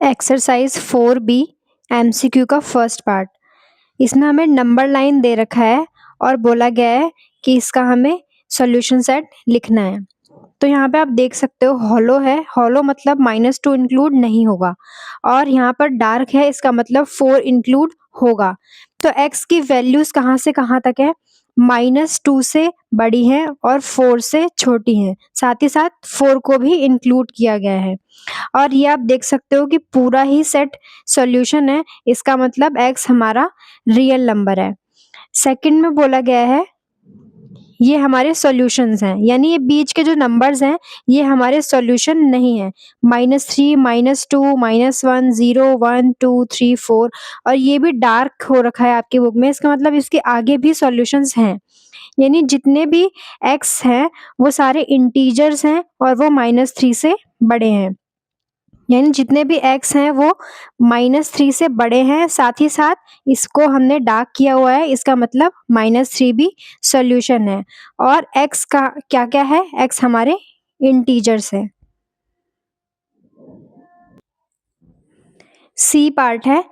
Exercise 4B MCQ का first part. इसमें हमें नंबर लाइन दे रखा है और बोला गया है कि इसका हमें सॉल्यूशन सेट लिखना है। तो यहाँ पे आप देख सकते हो हॉलो है, हॉलो मतलब -2 इंक्लूड नहीं होगा और यहाँ पर डार्क है, इसका मतलब 4 इंक्लूड होगा। तो x की वैल्यूज कहाँ से कहाँ तक है? -2 से बड़ी है और 4 से छोटी है, साथ ही साथ 4 को भी इंक्लूड किया गया है। और ये आप देख सकते हो कि पूरा ही सेट सॉल्यूशन है, इसका मतलब x हमारा रियल नंबर है। सेकंड में बोला गया है ये हमारे सॉल्यूशंस हैं, यानी ये बीच के जो नंबर्स हैं ये हमारे सॉल्यूशन नहीं है। -3, -2, -1, 0, 1, 2, 3, 4 और ये भी डार्क हो रखा है आपकी बुक में, इसका मतलब इसके आगे भी सॉल्यूशंस हैं। यानी जितने भी x हैं वो सारे इंटीजर्स हैं और वो -3 से बड़े हैं। यानी जितने भी x हैं वो -3 से बड़े हैं, साथ ही साथ इसको हमने डार्क किया हुआ है, इसका मतलब -3 भी सॉल्यूशन है। और x का क्या क्या है? x हमारे इंटीजर्स है। सी पार्ट है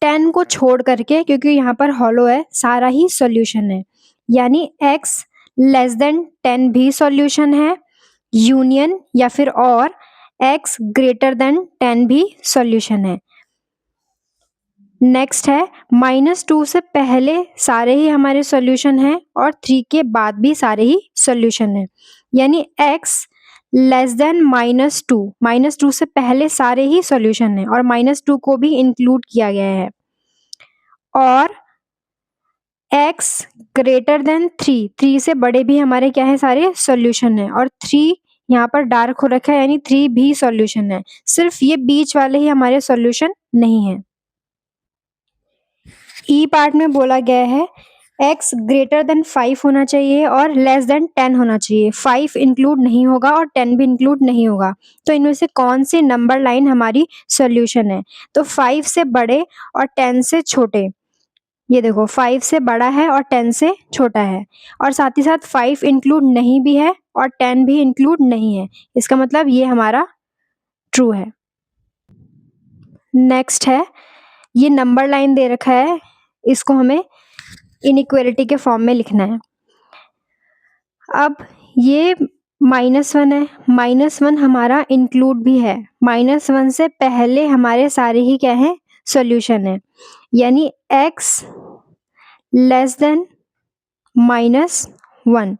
10 को छोड़ करके, क्योंकि यहाँ पर हॉलो है, सारा ही सॉल्यूशन है। यानी x लेस देन 10 भी सॉल्यूशन है, यूनियन या फिर और x ग्रेटर देन 10 भी सॉल्यूशन है। नेक्स्ट है -2 से पहले सारे ही हमारे सॉल्यूशन हैं और 3 के बाद भी सारे ही सॉल्यूशन हैं। यानी x लेस देन -2 से पहले सारे ही सॉल्यूशन हैं और -2 को भी इंक्लूड किया गया है। और x ग्रेटर देन 3 से बड़े भी हमारे क्या है? सारे सॉल्यूशन है। और 3 यहाँ पर डार्क हो रखा है, यानी 3 भी सॉल्यूशन है, सिर्फ ये बीच वाले ही हमारे सॉल्यूशन नहीं है। ई पार्ट में बोला गया है x ग्रेटर देन 5 होना चाहिए और लेस देन 10 होना चाहिए। 5 इंक्लूड नहीं होगा और 10 भी इंक्लूड नहीं होगा। तो इनमें से कौन सी नंबर लाइन हमारी सॉल्यूशन है? तो 5 से बड़े और 10 से छोटे। ये देखो 5 से बड़ा है और 10 से छोटा है, और साथ ही साथ 5 इंक्लूड नहीं भी है और 10 भी इंक्लूड नहीं है, इसका मतलब ये हमारा ट्रू है। नेक्स्ट है, ये नंबर लाइन दे रखा है, इसको हमें इनइक्वालिटी के फॉर्म में लिखना है। अब ये -1 है, -1 हमारा इंक्लूड भी है, -1 से पहले हमारे सारे ही क्या है? सॉल्यूशन है। यानी x लेस देन -1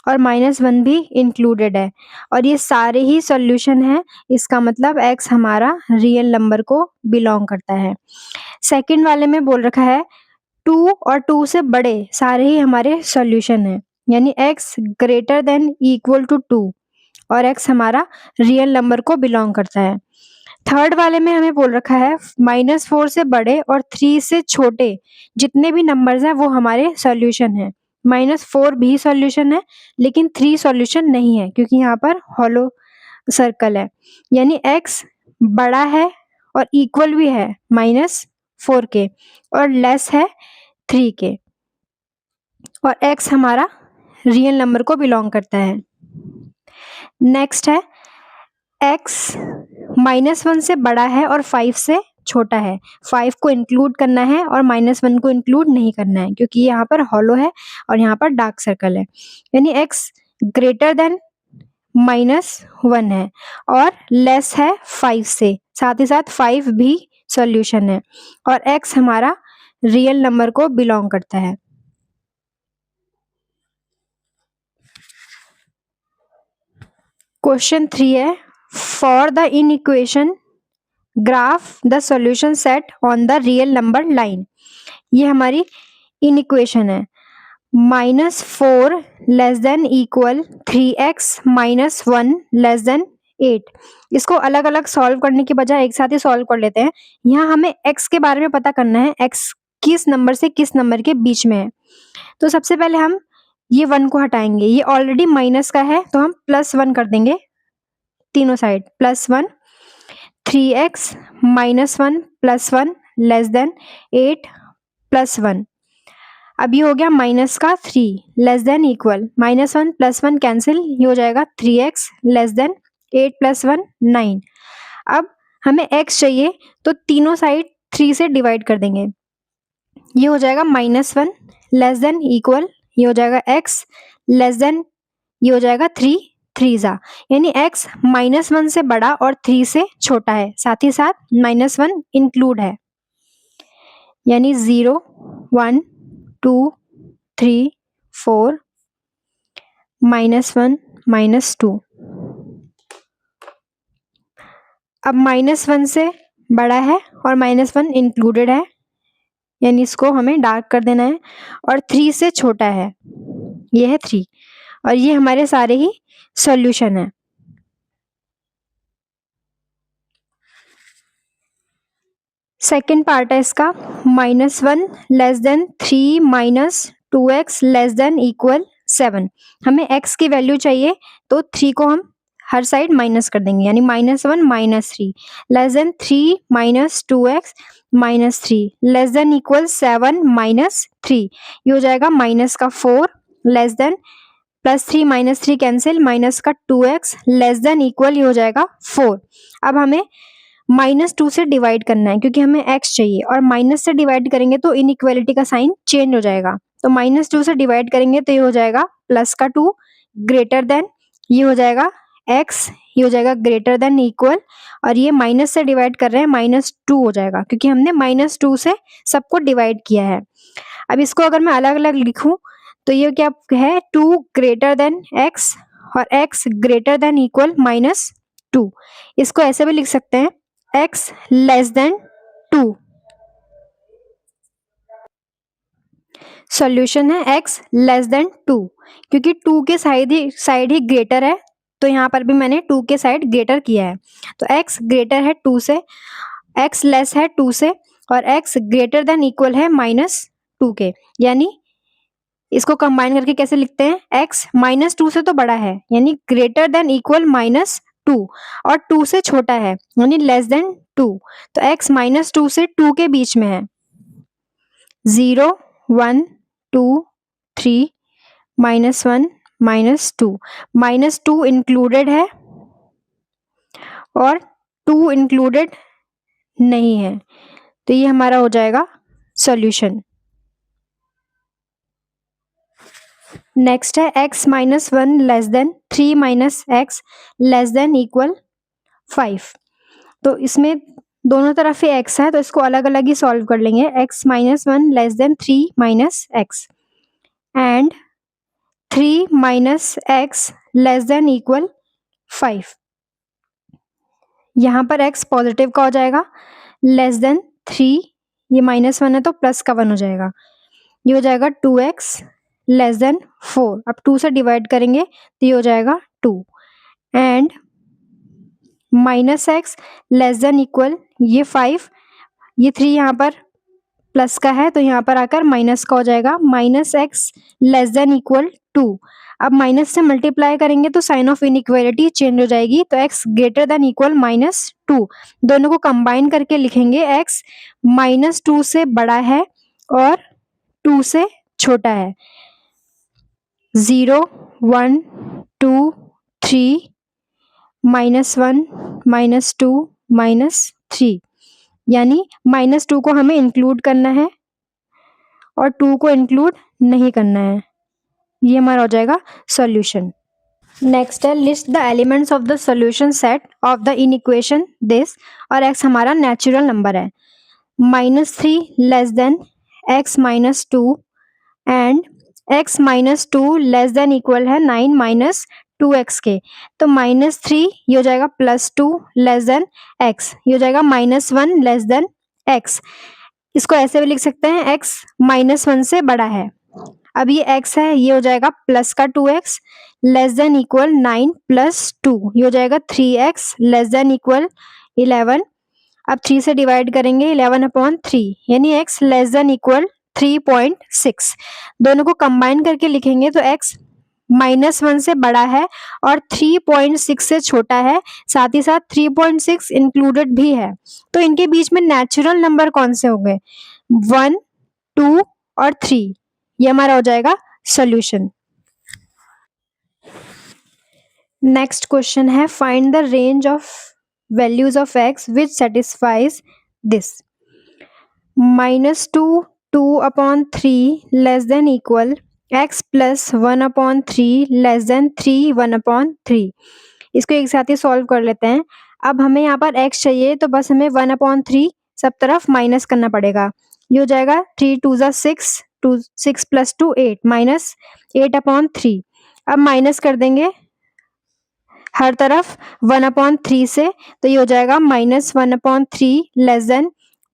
और -1 भी इंक्लूडेड है और ये सारे ही सॉल्यूशन है, इसका मतलब x हमारा रियल नंबर को बिलोंग करता है। सेकंड वाले में बोल रखा है 2 और 2 से बड़े सारे ही हमारे सॉल्यूशन है, यानी x greater than equal to 2 और x हमारा रियल नंबर को बिलोंग करता है। थर्ड वाले में हमें बोल रखा है -4 से बड़े और 3 से छोटे जितने भी नंबर्स हैं वो हमारे सॉल्यूशन है। -4 भी सॉल्यूशन है लेकिन 3 सॉल्यूशन नहीं है, क्योंकि यहाँ पर हॉलो सर्कल है। यानी x बड़ा है और इक्वल भी है -4 के और लेस है 3 के, और x हमारा रियल नंबर को बिलोंग करता है। नेक्स्ट है x -1 से बड़ा है और 5 से छोटा है। 5 को इंक्लूड करना है और -1 को इंक्लूड नहीं करना है, क्योंकि यहाँ पर हॉलो है और यहाँ पर डार्क सर्कल है। यानी x ग्रेटर देन -1 है और लेस है 5 से, साथ ही साथ 5 भी सॉल्यूशन है और x हमारा रियल नंबर को बिलोंग करता है। क्वेश्चन 3 है, for the in equation graph the solution set on the real number line. ये हमारी इन इक्वेशन है, -4 less than equal 3x -1 less than 8। इसको अलग अलग सॉल्व करने की बजाय एक साथ ही सॉल्व कर लेते हैं। यहाँ हमें x के बारे में पता करना है, x किस नंबर से किस नंबर के बीच में है। तो सबसे पहले हम ये 1 को हटाएंगे, ये ऑलरेडी माइनस का है तो हम +1 कर देंगे तीनों साइड, +1 3x -1 +1 लेस देन 8 +1। अब ये हो गया माइनस का 3 लेस देन इक्वल -1 +1 कैंसिल, ये हो जाएगा 3x लेस देन 8 + 1 9। अब हमें x चाहिए तो तीनों साइड 3 से डिवाइड कर देंगे। ये हो जाएगा -1 लेस देन इक्वल, ये हो जाएगा x लेस देन, ये हो जाएगा 3 3 ज़ा, यानी x -1 से बड़ा और 3 से छोटा है, साथ ही साथ -1 इंक्लूड है, यानी 0 1 2 3 4 -1 -2। अब -1 से बड़ा है और -1 इंक्लूडेड है, यानी इसको हमें डार्क कर देना है, और 3 से छोटा है, ये है 3, और ये हमारे सारे ही सॉल्यूशन है। सेकेंड पार्ट है इसका, -1 less than 3 minus 2x less than equal 7। हमें x की वैल्यू चाहिए तो 3 को हम हर साइड माइनस कर देंगे, यानी -1 -3 less then 3 minus 2x -3 less than equal 7 -3, ये हो जाएगा माइनस का 4 लेस देन +3 -3 कैंसिल, माइनस का 2x लेस देन इक्वल, ये हो जाएगा 4। अब हमें -2 से डिवाइड करना है क्योंकि हमें x चाहिए, और माइनस से डिवाइड करेंगे तो इनइक्वालिटी का साइन चेंज हो जाएगा, तो -2 से डिवाइड करेंगे तो ये हो जाएगा प्लस का 2 ग्रेटर देन, ये हो जाएगा x, ये हो जाएगा ग्रेटर देन इक्वल, और ये माइनस से डिवाइड कर रहे हैं -2 हो जाएगा क्योंकि हमने -2 से सबको डिवाइड किया है। अब इसको अगर मैं अलग अलग लिखूं तो ये क्या है, 2 ग्रेटर देन x और x ग्रेटर देन इक्वल -2। इसको ऐसे भी लिख सकते हैं, x लेस देन 2। सॉल्यूशन है x लेस देन 2, क्योंकि 2 के साइड ही ग्रेटर है, तो यहाँ पर भी मैंने 2 के साइड ग्रेटर किया है, तो x ग्रेटर है 2 से, x लेस है 2 से, और x ग्रेटर देन इक्वल है -2 के, यानी इसको कंबाइन करके कैसे लिखते हैं, x -2 से तो बड़ा है यानी ग्रेटर देन इक्वल -2, और 2 से छोटा है यानी लेस देन 2, तो x -2 से 2 के बीच में है, 0 1 2 3 -1 -2, -2 इंक्लूडेड है और 2 इंक्लूडेड नहीं है, तो ये हमारा हो जाएगा सॉल्यूशन। नेक्स्ट है x -1 less than 3 minus x less than equal 5। तो इसमें दोनों तरफ ही x है तो इसको अलग अलग ही सॉल्व कर लेंगे, x -1 less than 3 minus x and 3 minus x less than equal 5। यहाँ पर x पॉजिटिव का हो जाएगा, लेस देन 3, ये -1 है तो प्लस का 1 हो जाएगा, ये हो जाएगा 2x लेस देन 4। अब 2 से डिवाइड करेंगे तो ये हो जाएगा 2 and -x less than equal, ये 5, ये 3 यहाँ पर प्लस का है तो यहाँ पर आकर माइनस का हो जाएगा, -x लेस देन इक्वल 2। अब माइनस से मल्टीप्लाई करेंगे तो साइन ऑफ इनइक्वालिटी चेंज हो जाएगी, तो x ग्रेटर देन इक्वल -2, दोनों को कंबाइन करके लिखेंगे, x -2 से बड़ा है और 2 से छोटा है, 0 1 2 3 -1 -2 -3, यानी -2 को हमें इंक्लूड करना है और 2 को इंक्लूड नहीं करना है, ये हमारा हो जाएगा सॉल्यूशन। नेक्स्ट है list the elements of the solution set of the inequation this, और x हमारा नेचुरल नंबर है, -3 less than x -2 and x -2 less than equal है 9 माइनस 2x के, तो -3 ये हो जाएगा +2 लेस देन x, ये हो जाएगा -1 लेस देन x। इसको ऐसे भी लिख सकते हैं, x -1 से बड़ा है, अब ये x है, ये हो जाएगा प्लस का 2x लेस देन इक्वल 9 + 2, ये हो जाएगा 3x लेस देन इक्वल 11। अब 3 से डिवाइड करेंगे 11/3, यानी x लेस देन इक्वल 3.6, दोनों को कंबाइन करके लिखेंगे तो x -1 से बड़ा है और 3.6 से छोटा है, साथ ही साथ 3.6 इंक्लूडेड भी है, तो इनके बीच में नेचुरल नंबर कौन से होंगे, 1 2 और 3, ये हमारा हो जाएगा सॉल्यूशन। नेक्स्ट क्वेश्चन है find the range of values of x which satisfies this. -2 2/3 less than equal x plus 1/3 less than 3 1/3. इसको एक साथ ही सॉल्व कर लेते हैं. अब हमें यहाँ पर x चाहिए तो बस हमें 1/3 सब तरफ माइनस करना पड़ेगा. ये हो जाएगा 3 2 ज़ा 6 2 6 + 2 8 माइनस 8/3. अब माइनस कर देंगे हर तरफ 1/3 से, तो ये हो जाएगा -1/3 लेस देन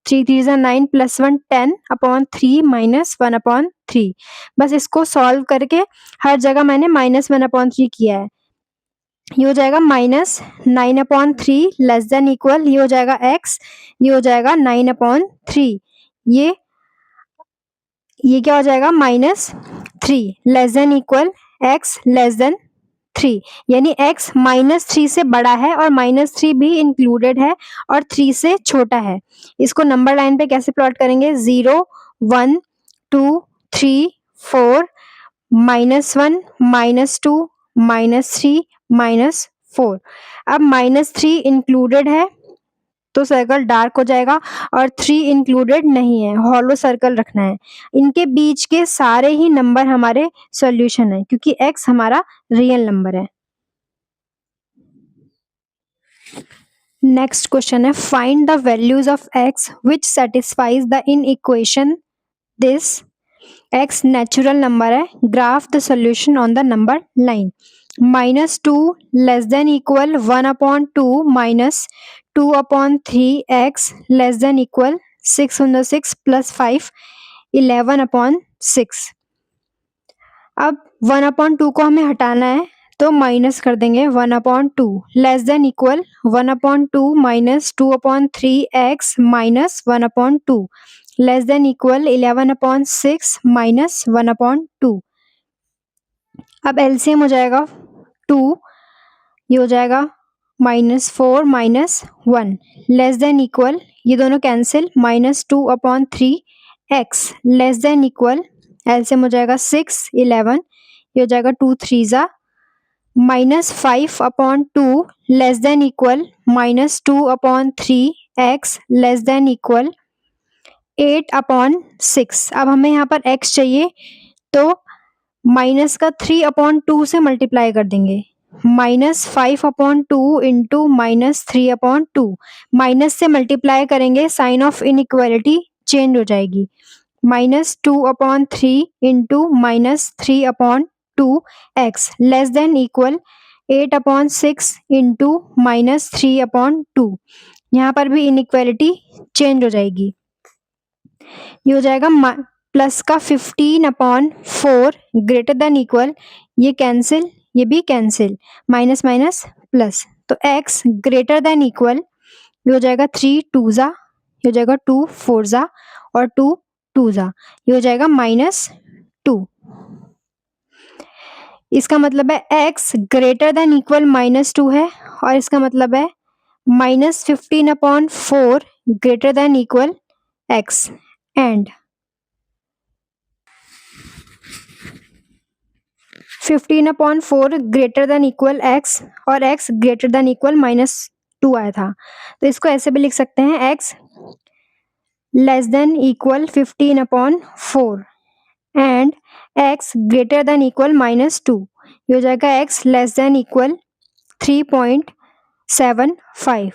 3 3 ज़ा 9 + 1 10/3 -1/3. बस इसको सॉल्व करके हर जगह मैंने -1/3 किया है. ये हो जाएगा -9/3 लेस देन इक्वल, ये हो जाएगा x, ये हो जाएगा 9/3. ये क्या हो जाएगा -3 less than equal x less than 3, यानी x -3 से बड़ा है और -3 भी इंक्लूडेड है और 3 से छोटा है. इसको नंबर लाइन पे कैसे प्लॉट करेंगे? 0 1 2 3 4 -1 -2 -3 -4. अब -3 इंक्लूडेड है तो सर्कल डार्क हो जाएगा और 3 इंक्लूडेड नहीं है, हॉलो सर्कल रखना है. इनके बीच के सारे ही नंबर हमारे सॉल्यूशन है क्योंकि x हमारा रियल नंबर है. नेक्स्ट क्वेश्चन है, find the values of x which satisfies the inequation this. x natural number है. Graph the solution on the number line. -2 less than equal 1/2 minus 2/3 less than equal 6/6 + 5 11/6. अब 1/2 को हमें हटाना है तो minus कर देंगे 1/2 less than equal 1/2 minus 2/3 minus 1/2 less than equal 11/6 minus 1/2. अब एलसीएम हो जाएगा 2, ये हो जाएगा -4 -1 लेस देन इक्वल, ये दोनों cancel, -2/3 less than equal, LCM हो जाएगा 6 11, ये हो जाएगा 2 3 ज़ा -5/2 less than equal -2/3 less than equal 8/6. अब हमें यहाँ पर x चाहिए तो माइनस का 3/2 से मल्टीप्लाई कर देंगे. -5/2 इंटू -3/2. माइनस से मल्टीप्लाई करेंगे साइन ऑफ इनइक्वालिटी चेंज हो जाएगी. -2/3 into -3/2 less than equal 8/6 into -3/2. यहाँ पर भी इनइक्वालिटी चेंज हो जाएगी. ये हो जाएगा प्लस का 15/4 ग्रेटर देन इक्वल, ये कैंसिल, ये भी कैंसिल, माइनस माइनस प्लस, तो x ग्रेटर देन इक्वल, ये हो जाएगा 3 2 ज़ा, ये हो जाएगा 2 4 ज़ा और 2 2 ज़ा, ये हो जाएगा -2. इसका मतलब है x ग्रेटर देन इक्वल -2 है और इसका मतलब है -15/4 greater than equal x and 15/4 greater than equal x और x ग्रेटर देन इक्वल -2 आया था, तो इसको ऐसे भी लिख सकते हैं, x less than equal 15/4 and x greater than equal -2. ये हो जाएगा x less than equal 3.75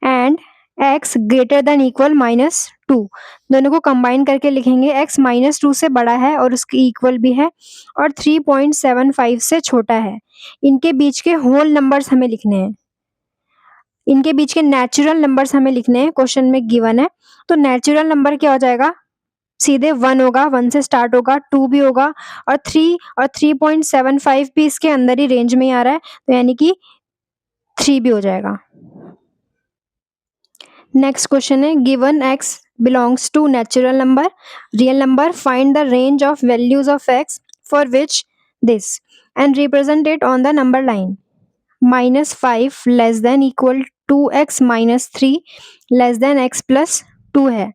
and x greater than equal -2. दोनों को कंबाइन करके लिखेंगे, x -2 से बड़ा है और उसके इक्वल भी है और 3.75 से छोटा है. इनके बीच के होल नंबर्स हमें लिखने हैं, इनके बीच के नेचुरल नंबर्स हमें लिखने हैं, क्वेश्चन में गिवन है. तो नेचुरल नंबर क्या हो जाएगा? सीधे 1 होगा, 1 से स्टार्ट होगा, 2 भी होगा और 3 और 3.75 भी इसके अंदर ही रेंज में आ रहा है, तो यानी कि 3 भी हो जाएगा. नेक्स्ट क्वेश्चन है, given x belongs to natural number, real number, find the range of values of x for which this and represent it on the number line. -5 less than equal 2x -3 less than x + 2 है.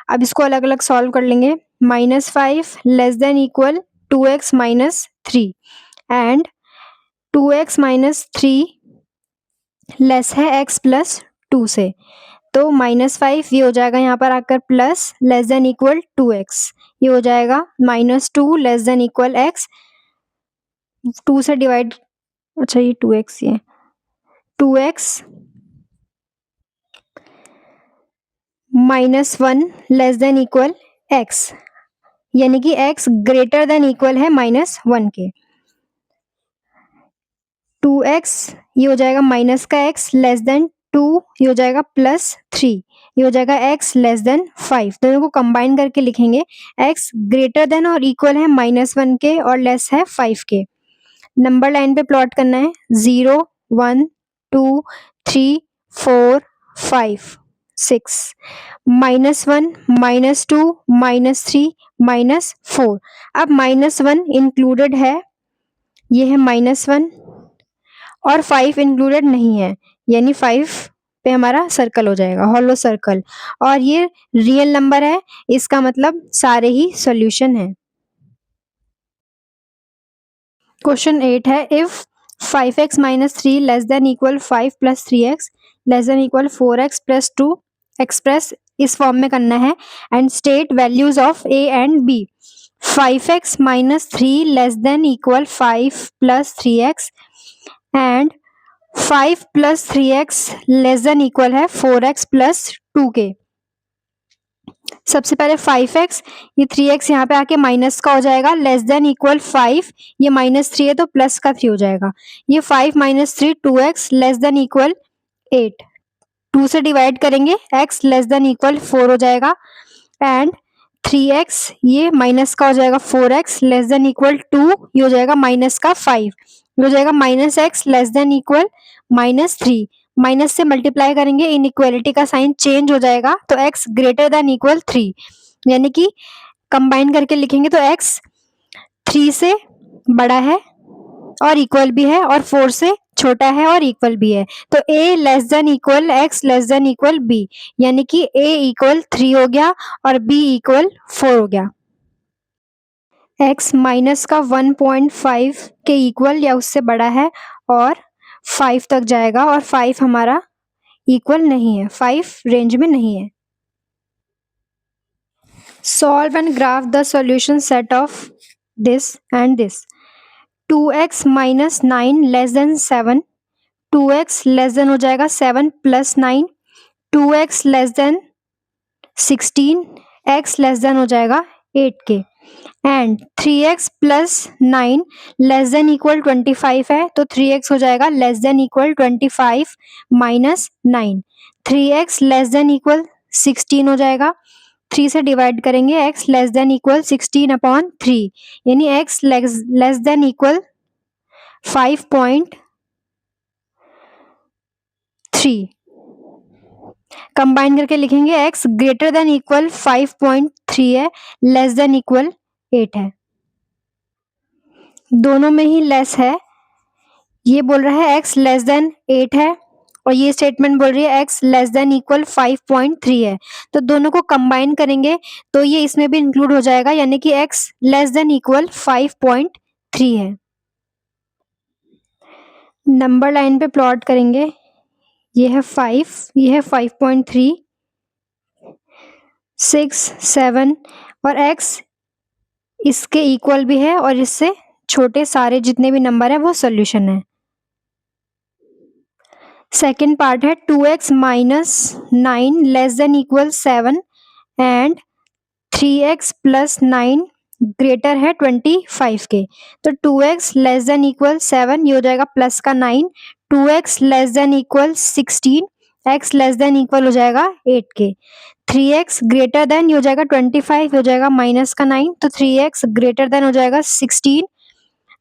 अब इसको अलग अलग solve कर लेंगे. -5 less than equal 2x -3 and 2x -3 less है x + 2 से। तो -5 ये हो जाएगा यहाँ पर आकर plus less than equal 2x, ये हो जाएगा -2 लेस देन इक्वल x, 2 से डिवाइड, अच्छा ये 2x, ये 2x -1 less than equal x, यानी कि x ग्रेटर देन इक्वल है -1 के। 2x ये हो जाएगा माइनस का x लेस देन 2, ये हो जाएगा +3, ये हो जाएगा x लेस देन 5। दोनों को कंबाइन करके लिखेंगे, x ग्रेटर देन और इक्वल है -1 के और लेस है 5 के। नंबर लाइन पे प्लॉट करना है 0 1 2 3 4 5 6, -1 -2 -3 -4। अब -1 इंक्लूडेड है, ये है -1 और 5 इंक्लूडेड नहीं है, यानी 5 पे हमारा सर्कल हो जाएगा, हॉलो सर्कल, और ये रियल नंबर है, इसका मतलब सारे ही सॉल्यूशन है। क्वेश्चन 8 है, if 5x minus 3 less than equal 5 plus 3x less than equal 4x plus 2 express इस फॉर्म में करना है and state values of a and b। 5x minus 3 less than equal 5 plus 3x and 5 plus 3x less than equal है 4x plus 2 के। सबसे पहले 5x, ये 3x यहाँ पे आके माइनस का हो जाएगा, लेस देन इक्वल 5, ये -3 है तो प्लस का 3 हो जाएगा, ये 5 - 3 2x लेस देन इक्वल 8, 2 से डिवाइड करेंगे x लेस देन इक्वल 4 हो जाएगा एंड 3x ये माइनस का हो जाएगा 4x लेस देन इक्वल 2, ये हो जाएगा माइनस का 5, ये हो जाएगा -x less than equal -3, minus से मल्टीप्लाई करेंगे, इनइक्वालिटी का साइन चेंज हो जाएगा तो x ग्रेटर देन इक्वल 3, यानी कि कंबाइन करके लिखेंगे तो x 3 से बड़ा है और इक्वल भी है और 4 से छोटा है और इक्वल भी है, तो a less than equal x less than equal b, यानी कि a इक्वल 3 हो गया और b इक्वल 4 हो गया। x माइनस का 1.5 के इक्वल या उससे बड़ा है और 5 तक जाएगा और 5 हमारा इक्वल नहीं है, 5 रेंज में नहीं है। Solve and graph the solution set of this and this. 2x minus 9 less than 7, 2x less than हो जाएगा 7 plus 9, 2x less than 16, x less than हो जाएगा 8 के and 3x plus 9 less than equal 25 है तो 3x हो जाएगा less than equal 25 minus 9, 3x less than equal 16 हो जाएगा, 3 से डिवाइड करेंगे x लेस देन इक्वल 16/3, यानी x less than equal 5.3। Combine करके लिखेंगे x ग्रेटर देन इक्वल 5.3 है, लेस देन इक्वल 8 है, दोनों में ही लेस है। ये बोल रहा है x लेस देन 8 है और ये स्टेटमेंट बोल रही है x लेस देन इक्वल 5.3 है, तो दोनों को कंबाइन करेंगे तो ये इसमें भी इंक्लूड हो जाएगा, यानी कि x लेस देन इक्वल 5.3 है। नंबर लाइन पे प्लॉट करेंगे, ये है 5, ये है 5.3, 6 7 और x इसके इक्वल भी है और इससे छोटे सारे जितने भी नंबर है वो सॉल्यूशन है। सेकेंड पार्ट है 2x minus 9 less than equal 7 and 3x plus 9 greater है 25 के, तो 2x लेस देन इक्वल 7, ये हो जाएगा प्लस का 9, 2x less than equal 16, x less than equal हो जाएगा 8 के, 3x ग्रेटर देन ये हो जाएगा 25, हो जाएगा माइनस का 9, तो 3x ग्रेटर देन हो जाएगा 16,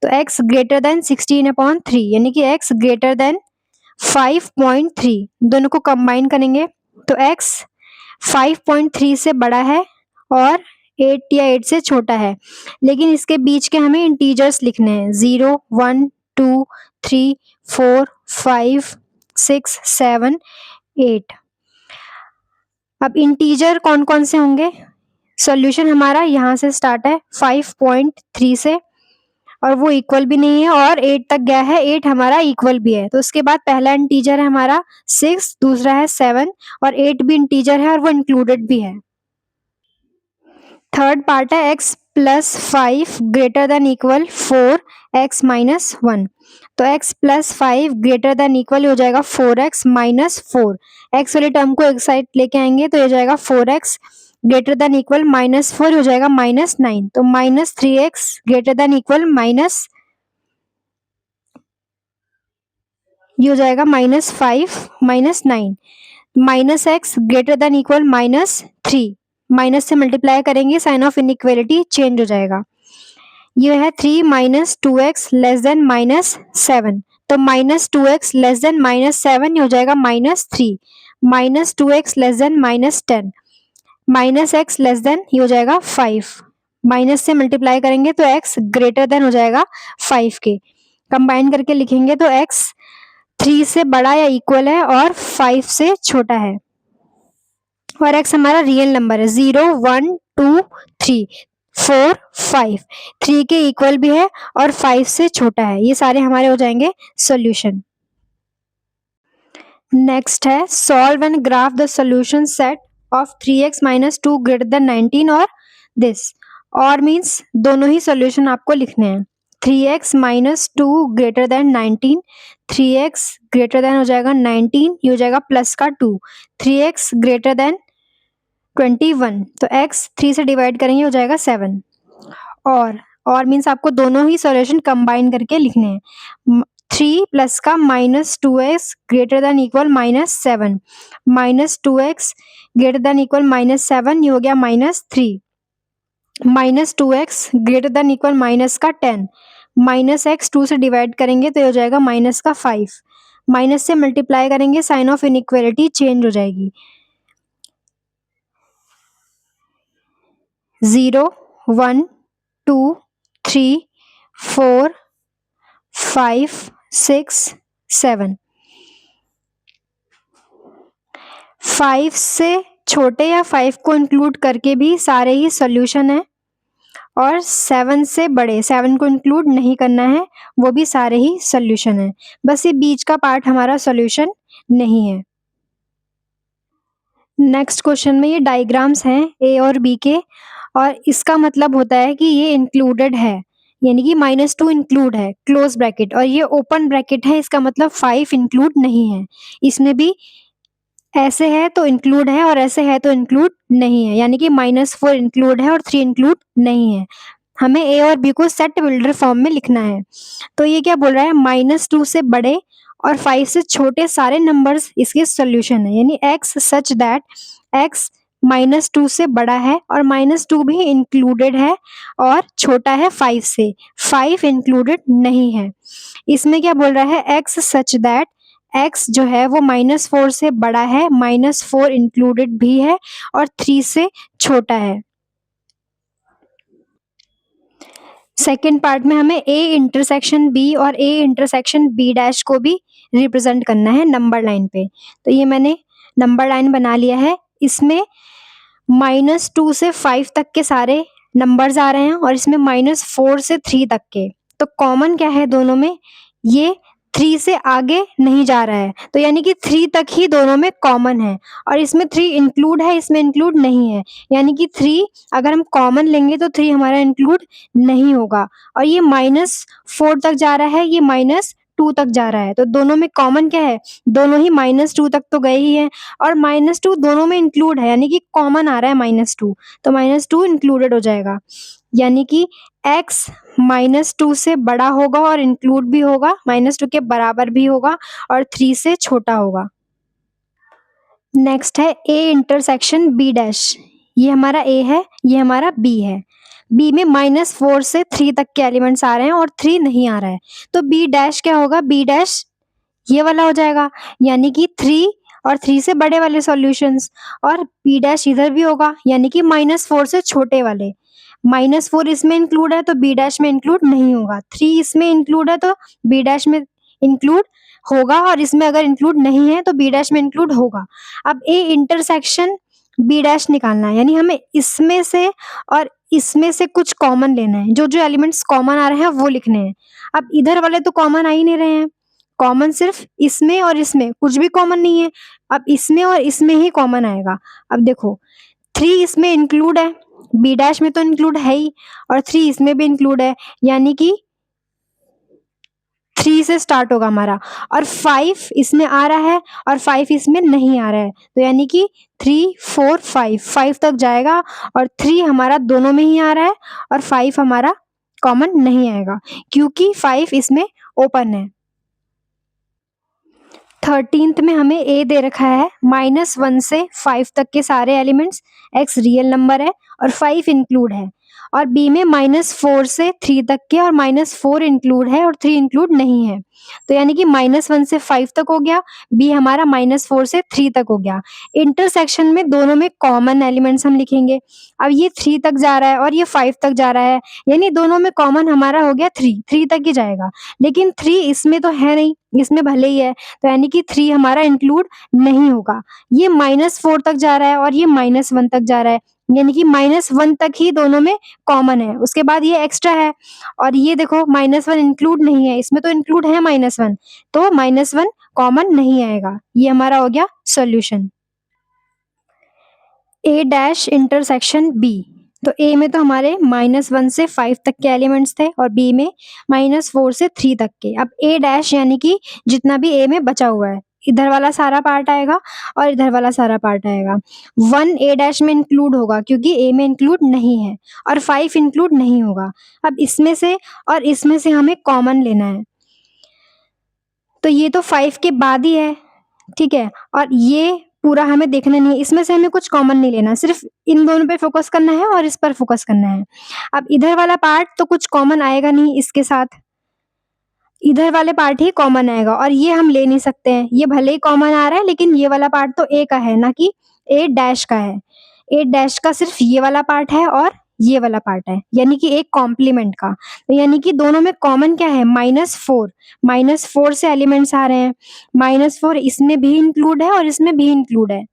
तो x ग्रेटर देन 16/3, यानी कि x ग्रेटर देन 5.3, दोनों को कंबाइन करेंगे तो x 5.3 से बड़ा है और 8 या 8 से छोटा है, लेकिन इसके बीच के हमें इंटीजर्स लिखने हैं 0 1 2 3 4 5 6 7 8। अब इंटीजर कौन कौन से होंगे, सॉल्यूशन हमारा यहाँ से स्टार्ट है 5.3 से और वो इक्वल भी नहीं है और 8 तक गया है, 8 हमारा इक्वल भी है। तो उसके बाद पहला इंटीजर है हमारा 6, दूसरा है 7 और 8 भी इंटीजर है और वो इंक्लूडेड भी है। थर्ड पार्ट है x plus 5 greater than equal 4x minus 1। तो x plus 5 greater than equal हो जाएगा 4x माइनस 4। x वाले टर्म को एक साइड लेके आएंगे तो ये जाएगा 4x greater than equal minus 4 हो जाएगा माइनस 9। तो minus 3x greater than equal minus, ये हो जाएगा minus 5 minus 9। Minus x greater than equal minus 3, minus से मल्टीप्लाई करेंगे साइन ऑफ इनइक्वालिटी चेंज हो जाएगा। ये है 3 minus 2x less than minus 7। तो minus 2x less than minus 7 हो जाएगा minus 3। Minus 2x less than minus 10, minus x less than ये हो जाएगा 5। माइनस से मल्टीप्लाई करेंगे तो x ग्रेटर देन हो जाएगा 5 के। कंबाइन करके लिखेंगे तो x 3 से बड़ा या इक्वल है और 5 से छोटा है और x हमारा रियल नंबर है। 0 1 2 3 4 5, 3 के इक्वल भी है और 5 से छोटा है। ये सारे हमारे हो जाएंगे सॉल्यूशन। नेक्स्ट है solve and graph the solution set of 3x minus 2 greater than 19 और दिस। और मीन्स दोनों ही सॉल्यूशन आपको लिखने हैं। 3x minus 2 greater than 19, 3x greater than हो जाएगा 19, ये हो जाएगा प्लस का 2, 3x ग्रेटर देन 21। तो x 3 से डिवाइड करेंगे हो जाएगा 7। और मीन्स आपको दोनों ही सॉल्यूशन कंबाइन करके लिखने हैं। 3 प्लस का minus 2x greater than equal minus 7, minus 2x greater than equal minus 7, ये हो गया minus 3। Minus 2x greater than equal minus का 10, माइनस x 2 से डिवाइड करेंगे तो ये हो जाएगा माइनस का 5। माइनस से मल्टीप्लाई करेंगे साइन ऑफ इनइक्वालिटी चेंज हो जाएगी। 0 1 2 3 4 5 6 7। 5 से छोटे या 5 को इंक्लूड करके भी सारे ही सॉल्यूशन है और 7 से बड़े 7 को इंक्लूड नहीं करना है वो भी सारे ही सॉल्यूशन है। बस ये बीच का पार्ट हमारा सॉल्यूशन नहीं है। नेक्स्ट क्वेश्चन में ये डायग्राम्स हैं ए और बी के और इसका मतलब होता है कि ये इंक्लूडेड है, यानी कि -2 इंक्लूड है क्लोज ब्रैकेट और ये ओपन ब्रैकेट है, इसका मतलब 5 इंक्लूड नहीं है। इसमें भी ऐसे है तो इंक्लूड है और ऐसे है तो इंक्लूड नहीं है, यानी कि -4 इंक्लूड है और 3 इंक्लूड नहीं है। हमें ए और बी को सेट बिल्डर फॉर्म में लिखना है। तो ये क्या बोल रहा है, -2 से बड़े और 5 से छोटे सारे नंबर्स इसके सॉल्यूशन है, यानी x सच दैट x -2 से बड़ा है और -2 भी इंक्लूडेड है और छोटा है 5 से, 5 इंक्लूडेड नहीं है। इसमें क्या बोल रहा है, x सच दैट x जो है वो -4 से बड़ा है, -4 इंक्लूडेड भी है और 3 से छोटा है। सेकेंड पार्ट में हमें ए इंटरसेक्शन बी और ए इंटरसेक्शन बी डैश को भी रिप्रेजेंट करना है नंबर लाइन पे। तो ये मैंने नंबर लाइन बना लिया है। इसमें -2 से 5 तक के सारे नंबर्स आ रहे हैं और इसमें -4 से 3 तक के। तो कॉमन क्या है दोनों में, ये 3 से आगे नहीं जा रहा है, तो यानी कि 3 तक ही दोनों में कॉमन है और इसमें 3 इंक्लूड है, इसमें इंक्लूड नहीं है, यानी कि 3 अगर हम कॉमन लेंगे तो 3 हमारा इंक्लूड नहीं होगा। और ये -4 तक जा रहा है, ये -2 तक जा रहा है, तो दोनों में कॉमन क्या है, दोनों ही -2 तक तो गए ही हैं और -2 दोनों में इंक्लूड है, यानी कि कॉमन आ रहा है -2, तो -2 इंक्लूडेड हो जाएगा, यानी कि x -2 से बड़ा होगा और इंक्लूड भी होगा, -2 के बराबर भी होगा और 3 से छोटा होगा। नेक्स्ट है a इंटरसेक्शन b डैश। ये हमारा a है, ये हमारा b है। b में -4 से 3 तक के एलिमेंट्स आ रहे हैं और 3 नहीं आ रहा है, तो b डैश क्या होगा, b डैश ये वाला हो जाएगा, यानी कि 3 और 3 से बड़े वाले सॉल्यूशंस, और b डैश इधर भी होगा, यानी कि -4 से छोटे वाले। -4 इसमें इंक्लूड है तो b डैश में इंक्लूड नहीं होगा, 3 इसमें इंक्लूड है तो b डैश में इंक्लूड होगा और इसमें अगर इंक्लूड नहीं है तो b डैश में इंक्लूड होगा। अब a इंटरसेक्शन बी डैश निकालना है, यानी हमें इसमें से और इसमें से कुछ कॉमन लेना है। जो एलिमेंट्स कॉमन आ रहे हैं वो लिखने हैं। अब इधर वाले तो कॉमन आ ही नहीं रहे हैं, कॉमन सिर्फ इसमें और इसमें, कुछ भी कॉमन नहीं है। अब इसमें और इसमें ही कॉमन आएगा। अब देखो 3 इसमें इंक्लूड है, बी डैश में तो इंक्लूड है ही, और 3 इसमें भी इंक्लूड है, यानी कि 3 से स्टार्ट होगा हमारा, और 5 इसमें आ रहा है और 5 इसमें नहीं आ रहा है, तो यानी कि 3 4 5 तक जाएगा, और 3 हमारा दोनों में ही आ रहा है और 5 हमारा कॉमन नहीं आएगा क्योंकि 5 इसमें ओपन है। 13th में हमें ए दे रखा है, -1 से 5 तक के सारे एलिमेंट्स, x रियल नंबर है और 5 इंक्लूड है, और बी में -4 से 3 तक के और -4 इंक्लूड है और 3 इंक्लूड नहीं है, तो यानी कि -1 से 5 तक हो गया, बी हमारा -4 से 3 तक हो गया। इंटरसेक्शन में दोनों में कॉमन एलिमेंट्स हम लिखेंगे। अब ये 3 तक जा रहा है और ये 5 तक जा रहा है, यानी दोनों में कॉमन हमारा हो गया 3 तक ही जाएगा, लेकिन 3 इसमें तो है नहीं, इसमें भले ही है, तो यानी कि 3 हमारा इंक्लूड नहीं होगा। ये -4 तक जा रहा है और ये -1 तक जा रहा है, यानी कि -1 तक ही दोनों में कॉमन है, उसके बाद ये एक्स्ट्रा है, और ये देखो -1 इंक्लूड नहीं है, इसमें तो इंक्लूड है -1, तो -1 कॉमन नहीं आएगा। ये हमारा हो गया सॉल्यूशन। ए डैश इंटरसेक्शन बी, तो ए में तो हमारे -1 से 5 तक के एलिमेंट्स थे और बी में -4 से 3 तक के। अब ए डैश यानी कि जितना भी ए में बचा हुआ है, इधर वाला सारा पार्ट आएगा और इधर वाला सारा पार्ट आएगा। 1 ए डैश में इंक्लूड होगा क्योंकि ए में इंक्लूड नहीं है, और 5 इंक्लूड नहीं होगा। अब इसमें से और इसमें से हमें कॉमन लेना है, तो ये तो 5 के बाद ही है, ठीक है, और ये पूरा हमें देखना नहीं है, इसमें से हमें कुछ कॉमन नहीं लेना, सिर्फ इन दोनों पे फोकस करना है और इस पर फोकस करना है। अब इधर वाला पार्ट तो कुछ कॉमन आएगा नहीं इसके साथ, इधर वाले पार्ट ही कॉमन आएगा, और ये हम ले नहीं सकते हैं, ये भले ही कॉमन आ रहा है लेकिन ये वाला पार्ट तो ए का है ना कि ए डैश का है। ए डैश का सिर्फ ये वाला पार्ट है और ये वाला पार्ट है, यानी कि एक कॉम्प्लीमेंट का, तो यानी कि दोनों में कॉमन क्या है, -4, -4 से एलिमेंट्स आ रहे हैं, -4 इसमें भी इंक्लूड है और इसमें भी इंक्लूड है।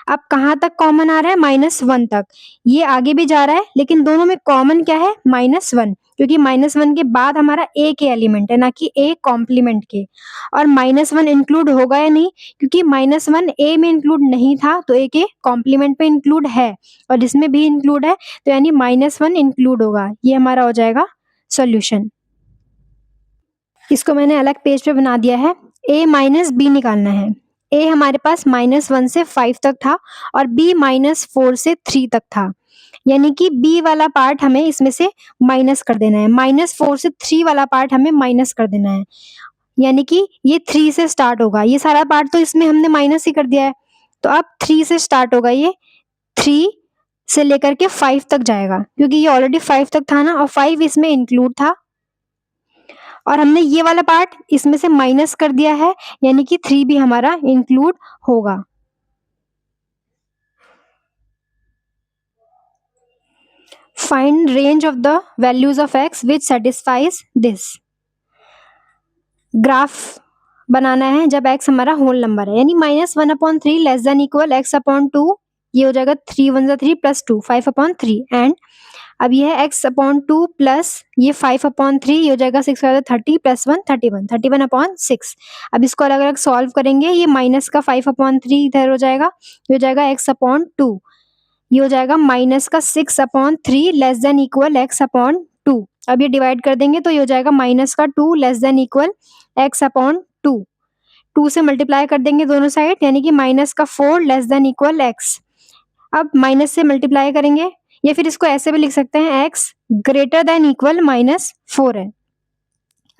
अब कहाँ तक कॉमन आ रहा है, -1 तक, ये आगे भी जा रहा है लेकिन दोनों में कॉमन क्या है, -1, क्योंकि -1 के बाद हमारा ए के एलिमेंट है ना कि ए कॉम्प्लीमेंट के, और -1 इंक्लूड होगा या नहीं, क्योंकि -1 ए में इंक्लूड नहीं था तो ए के कॉम्प्लीमेंट पे इंक्लूड है, और इसमें भी इंक्लूड है, तो यानी -1 इंक्लूड होगा। ये हमारा हो जाएगा सॉल्यूशन। इसको मैंने अलग पेज पे बना दिया है। a माइनस बी निकालना है। a हमारे पास -1 से 5 तक था और b -4 से 3 तक था, यानी कि b वाला पार्ट हमें इसमें से माइनस कर देना है, -4 से 3 वाला पार्ट हमें माइनस कर देना है, यानी कि ये 3 से स्टार्ट होगा। ये सारा पार्ट तो इसमें हमने माइनस ही कर दिया है, तो अब 3 से स्टार्ट होगा, ये 3 से लेकर के 5 तक जाएगा, क्योंकि ये ऑलरेडी 5 तक था ना और 5 इसमें इंक्लूड था, और हमने ये वाला पार्ट इसमें से माइनस कर दिया है, यानी कि 3 भी हमारा इंक्लूड होगा। Find range of the values of x which satisfies this. Graph बनाना है जब x हमारा होल नंबर है, यानी -1/3 लेस देन इक्वल x/2, ये हो जाएगा 3 1 3 + 2 5/3, एंड अब ये है x/2 प्लस ये 5/3, ये हो जाएगा 6 30 + 1 31 31/6। अब इसको अलग अलग सॉल्व करेंगे, ये माइनस का 5/3 इधर हो जाएगा, ये हो जाएगा x/2, ये हो जाएगा माइनस का 6/3 लेस देन इक्वल x/2। अब ये डिवाइड कर देंगे तो ये हो जाएगा माइनस का 2 लेस देन इक्वल x/2। 2 से मल्टीप्लाई कर देंगे दोनों साइड, यानी कि माइनस का 4 लेस देन इक्वल x। अब माइनस से मल्टीप्लाई करेंगे, या फिर इसको ऐसे भी लिख सकते हैं x ग्रेटर देन इक्वल -4 है।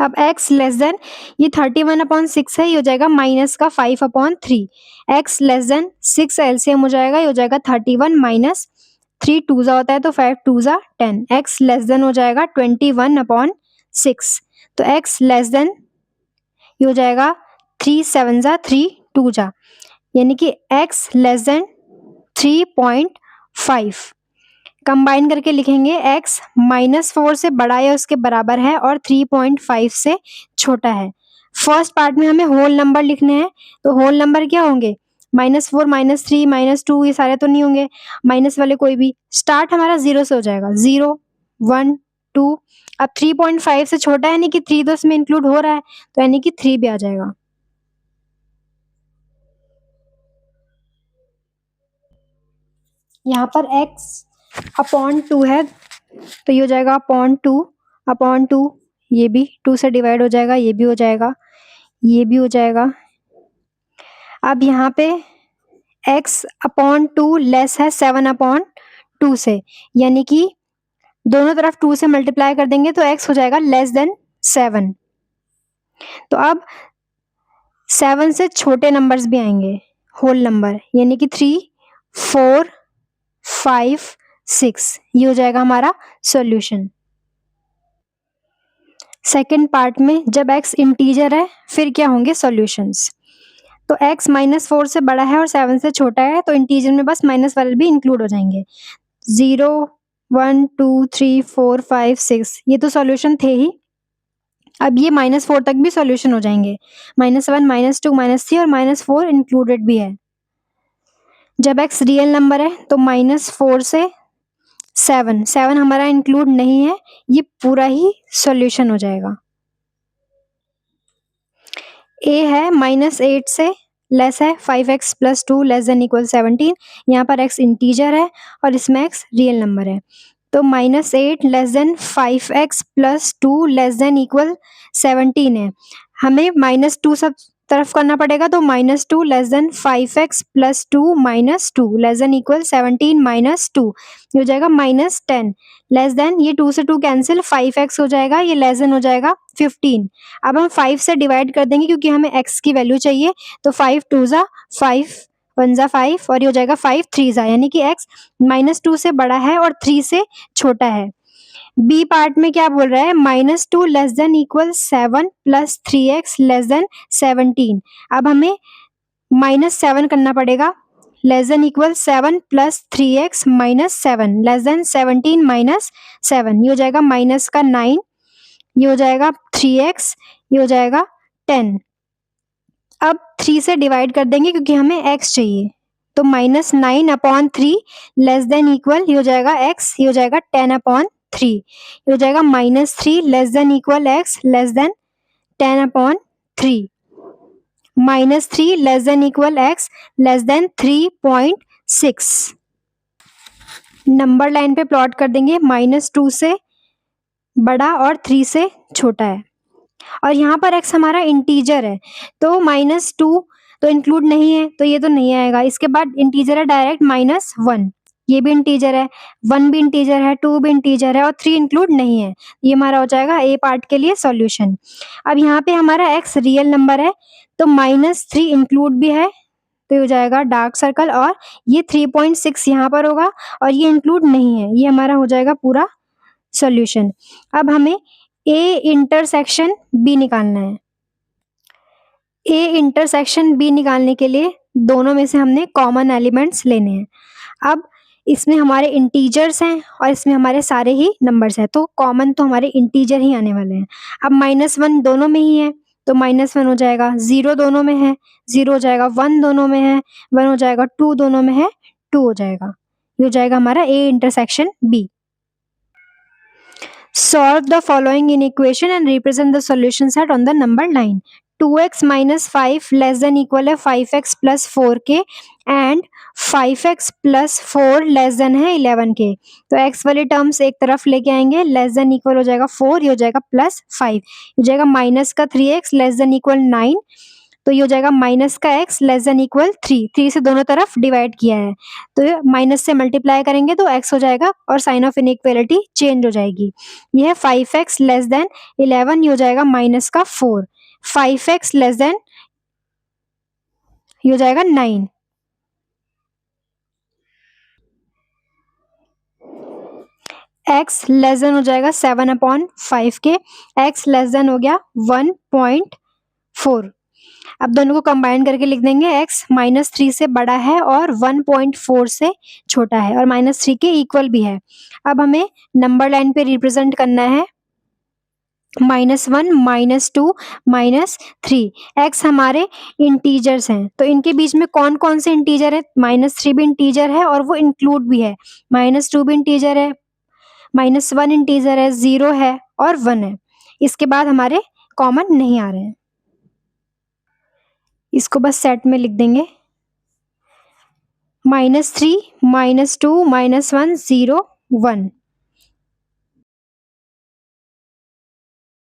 अब x लेस देन ये 31/6 है, ये हो जाएगा माइनस का 5/3। x लेस देन 6 एलसीएम हो जाएगा, ये हो जाएगा 31 माइनस 3 2 जा होता है तो 5 2 जा 10। x लेस देन हो जाएगा 21/6, तो x लेस देन ये हो जाएगा 3 7 जा 3 2 जा, यानी कि x लेस देन 3.5। कंबाइन करके लिखेंगे, x -4 से बड़ा या उसके बराबर है और 3.5 से छोटा है। फर्स्ट पार्ट में हमें होल नंबर लिखने हैं, तो होल नंबर क्या होंगे, -4, -3, -2 ये सारे तो नहीं होंगे, माइनस वाले कोई भी। स्टार्ट हमारा 0 से हो जाएगा, 0, 1, 2। अब 3.5 से छोटा है, यानी कि 3 तो इसमें इंक्लूड हो रहा है, तो यानी कि 3 भी आ जाएगा। यहाँ पर x/2 है, तो ये हो जाएगा अपॉन 2, ये भी 2 से डिवाइड हो जाएगा, ये भी हो जाएगा, ये भी हो जाएगा। अब यहाँ पे x/2 लेस है 7/2 से, यानी कि दोनों तरफ 2 से मल्टीप्लाई कर देंगे तो x हो जाएगा लेस देन 7। तो अब 7 से छोटे नंबर्स भी आएंगे, होल नंबर, यानी कि 3, 4, 5, 6, ये हो जाएगा हमारा सॉल्यूशन। सेकेंड पार्ट में जब x इंटीजर है फिर क्या होंगे सॉल्यूशंस। तो x -4 से बड़ा है और 7 से छोटा है, तो इंटीजर में बस माइनस वाले भी इंक्लूड हो जाएंगे। 0, 1, 2, 3, 4, 5, 6 ये तो सॉल्यूशन थे ही। अब ये -4 तक भी सॉल्यूशन हो जाएंगे, -1, -2, -3 और -4 इंक्लूडेड भी है। जब x रियल नंबर है तो -4 से 7 हमारा इंक्लूड नहीं है, ये पूरा ही सॉल्यूशन हो जाएगा। a है -8 से लेस है 5x + 2 <= 17। यहाँ पर x इंटीजर है और इसमें x रियल नंबर है, तो -8 <= 5x + 2 <= 17 है। हमें -2 सब तरफ करना पड़ेगा, तो -2 <= 5x + 2 - 2 <= 17 - 2 ये हो जाएगा -10 लेस देन, ये 2 से 2 कैंसिल, 5x हो जाएगा, ये लेस देन हो जाएगा 15। अब हम 5 से डिवाइड कर देंगे क्योंकि हमें x की वैल्यू चाहिए, तो 5 2 ज़ा 5, 1 ज़ा 5 और ये हो जाएगा 5 3 ज़ा, यानी कि x -2 से बड़ा है और 3 से छोटा है। बी पार्ट में क्या बोल रहा है, -2 <= 7 + 3x <= 17। अब हमें -7 करना पड़ेगा, <= 7 + 3x - 7 <= 17 - 7 ये हो जाएगा माइनस का 9, ये हो जाएगा 3x, ये हो जाएगा 10। अब 3 से डिवाइड कर देंगे क्योंकि हमें x चाहिए, तो -9/3 <= ये हो जाएगा x, ये हो जाएगा 10/3, ये हो जाएगा -3 <= x <= 10/3, -3 <= x <= 3.6। नंबर लाइन पे प्लॉट कर देंगे, -2 से बड़ा और 3 से छोटा है, और यहाँ पर x हमारा इंटीजर है, तो -2 तो इंक्लूड नहीं है, तो ये तो नहीं आएगा। इसके बाद इंटीजर है डायरेक्ट -1, ये भी इंटीजर है, 1 भी इंटीजर है, 2 भी इंटीजर है और 3 इंक्लूड नहीं है। ये हमारा हो जाएगा ए पार्ट के लिए सॉल्यूशन। अब यहाँ पे हमारा x रियल नंबर है, तो -3 इंक्लूड भी है, तो हो जाएगा डार्क सर्कल, और ये 3.6 यहाँ पर होगा और ये इंक्लूड नहीं है, ये हमारा हो जाएगा पूरा सॉल्यूशन। अब हमें ए इंटरसेक्शन बी निकालना है। ए इंटरसेक्शन बी निकालने के लिए दोनों में से हमने कॉमन एलिमेंट्स लेने हैं। अब इसमें हमारे इंटीजर्स हैं और इसमें हमारे सारे ही नंबर्स हैं, तो कॉमन तो हमारे इंटीजर ही आने वाले हैं। अब -1 दोनों में ही है, तो -1 हो जाएगा, 0 दोनों में है, 0 हो जाएगा, 1 दोनों में है, 1 हो जाएगा, 2 दोनों में है, 2 हो जाएगा। ये हो जाएगा हमारा A intersection B. Solve the following in equation and represent the solution set on the number line. 2x minus 5 less than equal है 5x plus 4k and 5x plus 4 less than है 11k। तो x वाले terms एक तरफ लेके आएंगे, less than equal हो जाएगा 4, ये हो जाएगा प्लस 5, हो जाएगा माइनस का 3x लेस देन इक्वल 9, तो ये हो जाएगा माइनस का x लेस देन इक्वल 3 से दोनों तरफ डिवाइड किया है, तो ये माइनस से मल्टीप्लाई करेंगे तो x हो जाएगा और साइन ऑफ इनइक्वालिटी चेंज हो जाएगी। ये है 5x लेस देन 11, ये हो जाएगा माइनस का 4, 5x लेस देन ये हो जाएगा 9, x लेस देन हो जाएगा 7/5 के, x लेस देन हो गया 1.4। अब दोनों को कंबाइन करके लिख देंगे, x -3 से बड़ा है और 1.4 से छोटा है और -3 के इक्वल भी है। अब हमें नंबर लाइन पे रिप्रेजेंट करना है -1, -2, -3। एक्स हमारे इंटीजर्स हैं, तो इनके बीच में कौन-कौन से इंटीजर है? -3 भी इंटीजर है और वो इंक्लूड भी है, -2 भी इंटीजर है, -1 इंटीजर है, 0 है और 1 है। इसके बाद हमारे कॉमन नहीं आ रहे हैं। इसको बस सेट में लिख देंगे। -3, -2, -1, 0, 1।